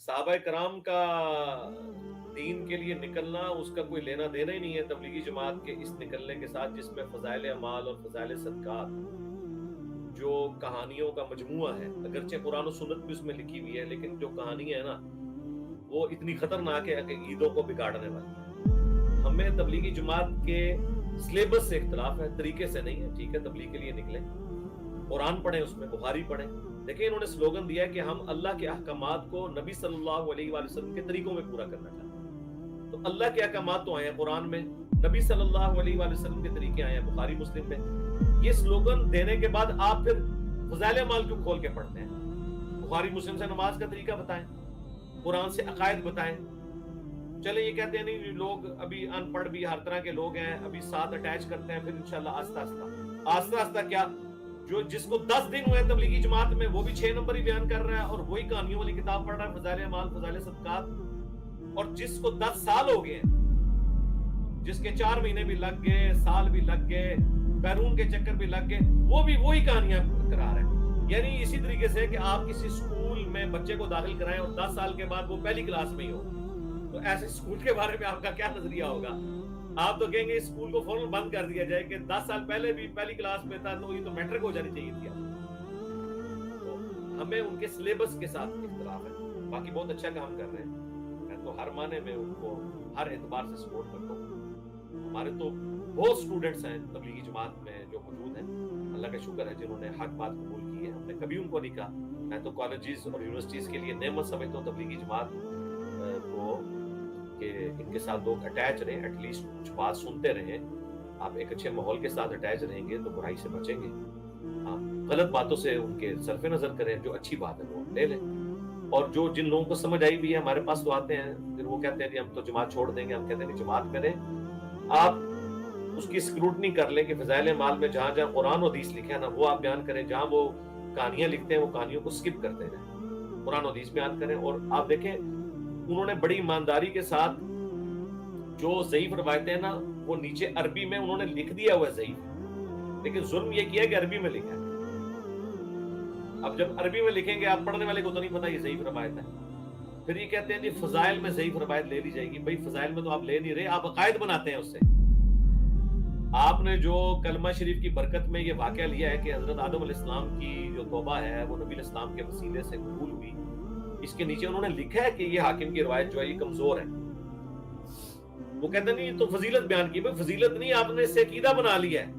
صحابہ کرام کا دین کے لیے نکلنا، اس کا کوئی لینا دینا ہی نہیں ہے تبلیغی جماعت کے اس نکلنے کے ساتھ، جس میں فضائل اعمال اور فضائل صدقات جو کہانیوں کا مجموعہ ہے، اگرچہ قرآن و سنت بھی اس میں لکھی ہوئی ہے، لیکن جو کہانی ہے نا وہ اتنی خطرناک ہے کہ عقیدوں کو بگاڑنے والی ہے۔ ہمیں تبلیغی جماعت کے سلیبس سے اختلاف ہے، طریقے سے نہیں ہے۔ ٹھیک ہے، تبلیغ کے لیے نکلیں، قرآن پڑھیں، اس میں بخاری پڑھیں۔ دیکھیں انہوں نے سلوگن دیا ہے کہ ہم اللہ کے احکامات کو نبی صلی اللہ علیہ وآلہ وسلم کے طریقوں میں پورا کرنا چاہتے ہیں۔ تو اللہ کے احکامات تو آئے ہیں قرآن میں، نبی صلی اللہ علیہ وآلہ وسلم کے طریقے آئے ہیں بخاری مسلم میں۔ یہ سلوگن دینے کے بعد آپ پھر فضائل اعمال کیوں کھول کے پڑھتے ہیں؟ بخاری مسلم سے نماز کا طریقہ بتائیں، قرآن سے عقائد بتائیں۔ چلے یہ کہتے ہیں نہیں لوگ ابھی ان پڑھ بھی ہر طرح کے لوگ ہیں، ابھی ساتھ اٹیچ کرتے ہیں، پھر انشاءاللہ آہستہ آہستہ آہستہ آہستہ کیا، جو جس کو 10 دن ہوئے تبلیغی جماعت میں وہ بھی 6 نمبر ہی بیان کر رہا ہے اور وہی کہانیوں والی کتاب پڑھ رہا ہے، فضائل اعمال فضائل صدقات۔ اور جس کو 10 سال ہو گئے ہیں، جس کے 4 مہینے بھی لگ گئے، سال بھی لگ گئے، بیرون کے چکر بھی لگ گئے، وہ بھی وہی کہانیاں کرا رہے ہیں۔ یعنی اسی طریقے سے کہ آپ کسی اسکول میں بچے کو داخل کرائیں اور 10 سال کے بعد وہ پہلی کلاس میں ہی ہو، تو ایسے اسکول کے بارے میں آپ کا کیا نظریہ ہوگا؟ آپ تو کہیں گے اسکول کو فوراً بند کر دیا جائے کہ 10 سال پہلے بھی پہلی کلاس میں تھا تو یہ تو میٹرک ہو جانی چاہیے تھی۔ تو ہمیں ان کے سلیبس کے ساتھ اختلاف ہے، باقی بہت اچھا کام کر رہے ہیں، میں تو ہر معنی میں ان کو ہر اعتبار سے سپورٹ کرتا ہوں۔ ہمارے تو بہت اسٹوڈنٹس ہیں تبلیغی جماعت میں جو موجود ہیں، اللہ کا شکر ہے جنہوں نے حق بات قبول کی ہے، ہم نے کبھی ان کو نہیں کہا۔ میں تو کالجز اور یونیورسٹیز کے لیے نعمت سمجھتا ہوں تبلیغی جماعت کو، کہ ان کے ساتھ لوگ اٹیچ رہیں، ایٹ لیسٹ کچھ بات سنتے رہیں۔ آپ ایک اچھے ماحول کے ساتھ اٹیچ رہیں گے تو برائی سے بچیں گے۔ آپ غلط باتوں سے ان کے صرف نظر کریں، جو اچھی بات ہے وہ لے لیں، اور جو جن لوگوں کو سمجھ آئی بھی ہے ہمارے پاس تو آتے ہیں، پھر وہ کہتے ہیں کہ ہم تو جماعت چھوڑ دیں گے۔ ہم کہتے ہیں کہ جماعت کریں، آپ اس کی اسکروٹنی کر لیں کہ فضائل اعمال میں جہاں جہاں قرآن و حدیث لکھے ہیں نا وہ آپ بیان کریں، جہاں وہ کہانیاں لکھتے ہیں وہ کہانیوں کو سکپ کرتے ہیں، قرآن و حدیث بیان کریں۔ اور آپ دیکھیں انہوں نے بڑی ایمانداری کے ساتھ جو ضعیف روایتیں ہیں نا وہ نیچے عربی میں انہوں نے لکھ دیا ہوا ہے ضعیف، لیکن ظلم یہ کیا کہ عربی میں لکھا ہے۔ اب جب عربی میں لکھیں گے آپ پڑھنے والے کو تو نہیں پتا یہ ضعیف روایت ہے، پھر یہ کہتے ہیں کہ فضائل میں ضعیف روایت لے لی جائے گی۔ بھائی فضائل میں تو آپ لے نہیں رہے، آپ عقائد بناتے ہیں اس سے۔ آپ نے جو کلمہ شریف کی برکت میں یہ واقعہ لیا ہے کہ حضرت آدم علیہ السلام کی جو توبہ ہے وہ نبی علیہ السلام کے وسیلے سے قبول ہوئی، اس کے نیچے انہوں نے لکھا ہے کہ یہ حاکم کی روایت جو ہے یہ کمزور ہے۔ وہ کہتے ہیں نہیں یہ تو فضیلت بیان کی، بھائی فضیلت نہیں، آپ نے اس سے عقیدہ بنا لیا ہے۔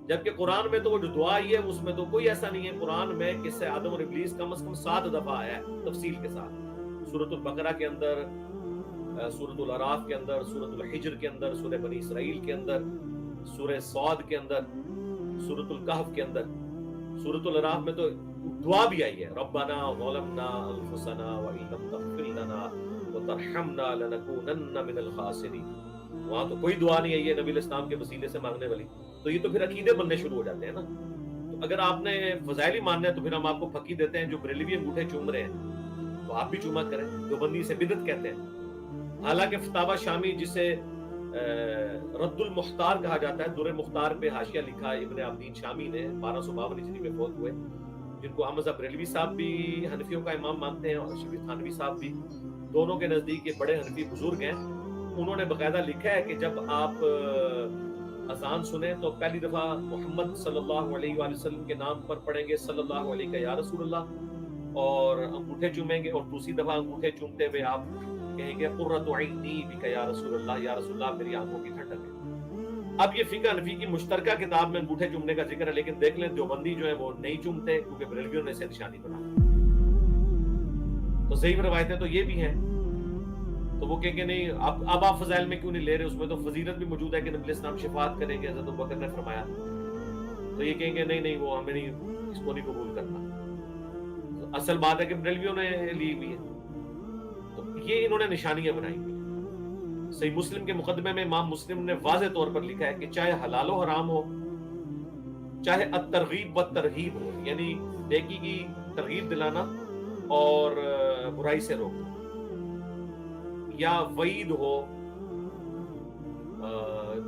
جبکہ قرآن میں تو وہ جو دعا آئی ہے اس میں تو کوئی ایسا نہیں ہے۔ قرآن میں قصہ آدم اور ابلیس کم از کم 7 دفعہ آیا ہے تفصیل کے ساتھ، سورۃ البقرہ کے اندر، سورۃ الاعراف کے اندر، سورۃ الحجر کے اندر، سورہ بنی اسرائیل کے اندر، سورہ صاد کے اندر، سورۃ الکہف کے اندر۔ سورۃ الاعراف میں تو دعا بھی آئی ہے، ربنا ظلمنا انفسنا وان لم تغفر لنا وترحمنا لنکونن من الخاسرین۔ وہاں تو کوئی دعا نہیں آئی ہے نبی علیہ السلام کے وسیلے سے مانگنے والی۔ تو یہ تو پھر عقیدے بننے شروع ہو جاتے ہیں نا۔ تو اگر آپ نے فضائل ہی ماننا ہے تو پھر ہم آپ کو پھکی دیتے ہیں، جو بریلوی انگوٹھے چوم رہے ہیں تو آپ بھی چوما کریں، دیوبندی سے بدعت کہتے ہیں۔ حالانکہ فتاوی شامی جسے رد المختار کہا جاتا ہے، در مختار پہ حاشیہ لکھا ابن عابدین شامی نے، 1252 ہجری میں فوت ہوئے، جن کو احمد بریلوی صاحب بھی حنفیوں کا امام مانتے ہیں اور شبیر تھانوی صاحب بھی، دونوں کے نزدیک یہ بڑے حنفی بزرگ ہیں۔ انہوں نے باقاعدہ لکھا ہے کہ جب آپ اذان سنیں تو پہلی دفعہ محمد صلی اللہ علیہ وآلہ وسلم کے نام پر پڑھیں گے صلی اللہ علیہ یا رسول اللہ، اور انگوٹھے چومیں گے، اور دوسری دفعہ انگوٹھے چومتے ہوئے آپ کہیں گے قرۃ عینی بک یا رسول اللہ، یا رسول اللہ میری آنکھوں کی ٹھنڈک ہے۔ اب یہ فقہ حنفی کی مشترکہ کتاب میں انگوٹھے چومنے کا ذکر ہے، لیکن دیکھ لیں دیوبندی جو ہے وہ نہیں چومتے کیونکہ بریلویوں نے اسے نشانی بنا۔ تو ضعیف روایتیں تو یہ بھی ہیں، تو وہ کہیں گے نہیں اب آپ فضائل میں کیوں نہیں لے رہے، اس میں تو فضیلت بھی موجود ہے کہ نبی علیہ السلام شفاعت کریں گے، حضرت ابوبکر نے فرمایا۔ تو یہ کہیں گے نہیں وہ ہمیں نہیں، اس کو نہیں قبول کرنا۔ اصل بات ہے کہ بریلویوں نے لی ہوئی ہے، تو یہ انہوں نے نشانیاں بنائی ہوئی ہیں۔ صحیح مسلم کے مقدمے میں امام مسلم نے واضح طور پر لکھا ہے کہ چاہے حلال و حرام ہو، چاہے الترغیب والترہیب ہو، یعنی نیکی کی ترغیب دلانا اور برائی سے روکنا، یا وعید ہو،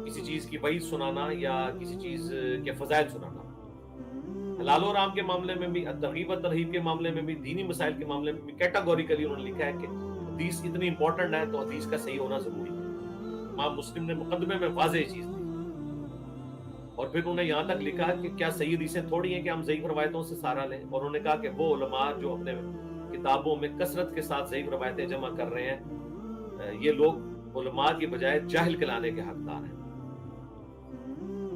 کسی چیز کی وعید سنانا یا کسی چیز کے فضائل سنانا، حلال و حرام کے معاملے میں بھی، ترغیب و ترہیب کے معاملے میں بھی، دینی مسائل کے معاملے میں بھی کیٹاگوریکلی انہوں نے لکھا ہے کہ حدیث اتنی امپورٹنٹ ہے تو حدیث کا صحیح ہونا ضروری ہے۔ امام مسلم نے مقدمے میں واضح چیز دی، اور پھر انہوں نے یہاں تک لکھا کہ کیا صحیح حدیثیں تھوڑی ہیں کہ ہم ضعیف روایتوں سے سہارا لیں، اور انہوں نے کہا کہ وہ علماء جو اپنے کتابوں میں کثرت کے ساتھ ضعیف روایتیں جمع کر رہے ہیں، یہ لوگ علماء کی بجائے جاہل کہلانے کے حقدار ہیں۔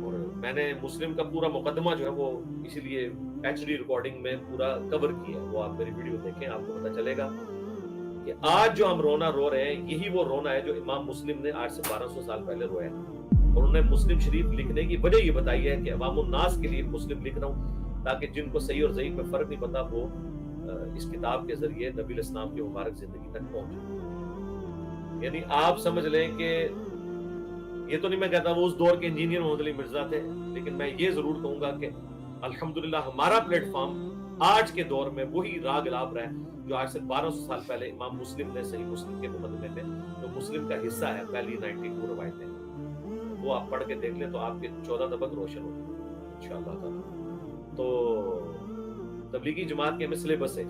اور میں نے مسلم کا پورا مقدمہ جو ہے وہ اسی لیے ایچ ڈی ریکارڈنگ میں پورا کور کیا ہے، وہ آپ میری ویڈیو دیکھیں، آپ کو پتہ چلے گا کہ آج جو ہم رونا رو رہے ہیں یہی وہ رونا ہے جو امام مسلم نے آج سے 1200 سال پہلے رویا ہے۔ اور انہوں نے مسلم شریف لکھنے کی وجہ یہ بتائی ہے کہ عوام الناس کے لیے مسلم لکھ رہا ہوں، تاکہ جن کو صحیح اور ضعیف میں فرق نہیں پتا وہ اس کتاب کے ذریعے نبی علیہ السلام کی مبارک زندگی تک پہنچے۔ یعنی آپ سمجھ لیں کہ یہ تو نہیں میں کہتا وہ اس دور کے انجینئر محمد علی مرزا تھے، لیکن میں یہ ضرور کہوں گا کہ الحمدللہ ہمارا پلیٹ فارم آج کے دور میں وہی راگ لاب رہا ہے جو آج سے 1200 سال پہلے امام مسلم نے صحیح مسلم کے مقدمے میں جو مسلم کا حصہ ہے پہلی 92 روایتیں، وہ آپ پڑھ کے دیکھ لیں تو آپ کے 14 طبق روشن ہو انشاءاللہ تعالی۔ تو تبلیغی جماعت کے ہمیں سلیبس ہے